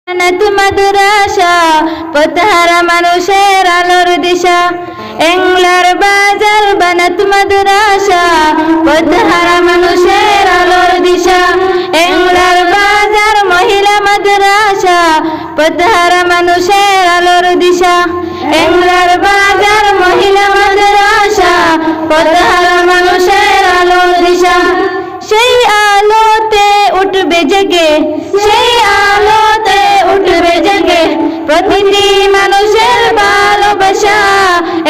বানাত মাদ্রাসা পথহারা মানুষের আলোর দিশা। এংলার বাজার বানাত মাদ্রাসা পথহারা মানুষের আলোর দিশা। এংলার বাজার মহিলা মাদ্রাসা পথহারা মানুষের আলোর দিশা। এংলার বাজার মহিলা মাদ্রাসা পথহারা মানুষের আলোর দিশা। সেই আলোতে উঠবে জেগে, সেই আলোতে উঠবে জেগে প্রতিটি মানুষের ভালোবাসা।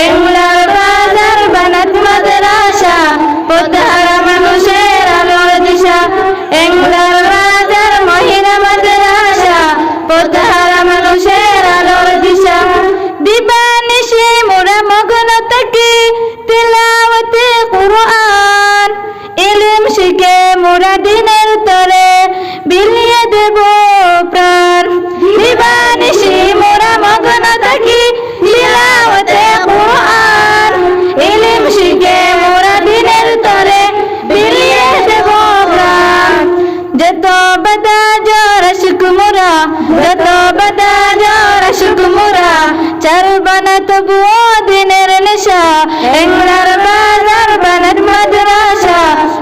এংলার বাজার বানাত মাদ্রাসা পথহারা মানুষের আলোর দিশা। এংলার বাজার মহিলা মাদ্রাসা পথহারা মানুষের আলোর দিশা। দিবানিশি মোরা মগ্ন থাকি তিলাওয়াতে কুরআন। ইলম শিখে মোরা দিনের তরে বিলিয়ে দেব প্রাণ। দিবানিশি মোরা মগ্ন থাকি তিলাওয়াতে কুরআন। ইলম শিখে মোরা দিনের তরে বিলিয়ে দেব প্রাণ। যত বাদা জ্বর আশুক মোরা, যত বাদা জ্বর আশুক মোরা ছাড়বা না তবুও দিনের নেশা। এংলার বাজার বানাত মাদ্রাসা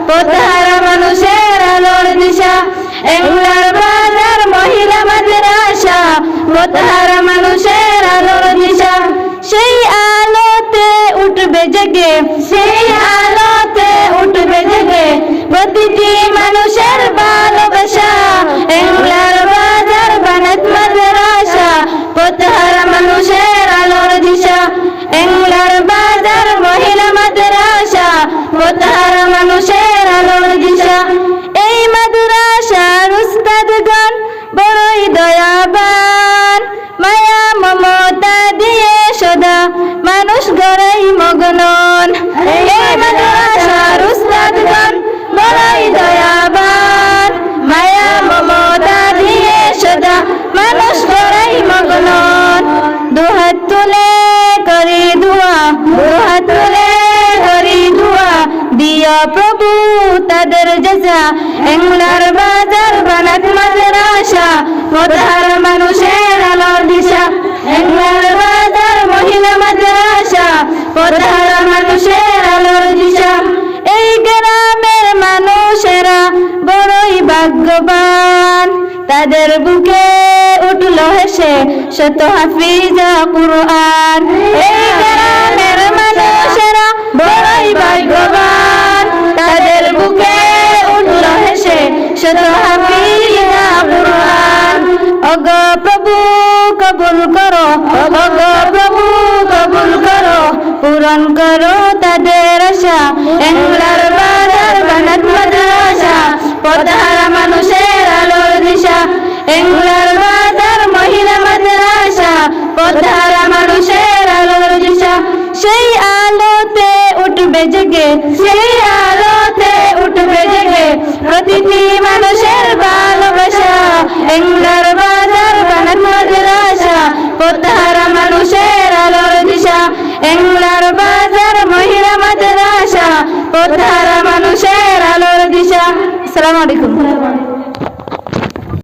পথহারা মানুষের আলোর দিশা। এংলার বাজার মহিলা মাদ্রাসা পথহারা মানুষের আলোর দিশা। সেই আলোতে উঠবে জেগে, সেই আলোতে উঠবে জেগে প্রতিটি মানুষের ভালোবাসা। এংলার বাজার বানাত মাদ্রাসা পথহারা মানুষের আলোর দিশা। এংলার বাজার মহিলা মাদ্রাসা পথহারা মানুষের আলোর দিশা। এই মাদ্রাসার উস্তাদগণ বড়ই দয়াবান, মায়া মমতা দিয়ে সদা মানুষ গড়াই মগনন। এই মাদ্রাসার উস্তাদগণ বড়ই দয়াবান, মায়া মমতা দিয়ে সদা মানুষ গড়াই মগনন। দুহাত তুলে করি দুয়া, দুহাত তুলে করি দুয়া দিও প্রভু তাদের জাযা। এংলার বাজার বানাত মাদ্রাসা পথহারা মানুষের আলোর দিশা। এংলার বাজার মহিলা মাদ্রাসা পথহারা মানুষের আলোর দিশা। এই গ্রামের মানুষেরা বড়ই ভাগ্যবান, তাদের বুকে উঠল হেসে শত হাফিজা কুরআন। এই গ্রামের মানুষেরা বড়ই ভাগ্যবান, তাদের বুকে উঠল হেসে শত হাফিজা কুরআন। ওগো প্রভু কবুল করো, ওগো প্রভু কবুল করো, পূরণ করো তাদের আশা। এংলার বাজার বানাত মাদ্রাসা পথহারা মানুষের আলোর দিশা। এংলার বাজার মহিলা মাদ্রাসা পথহারা মানুষের আলোর দিশা। সেই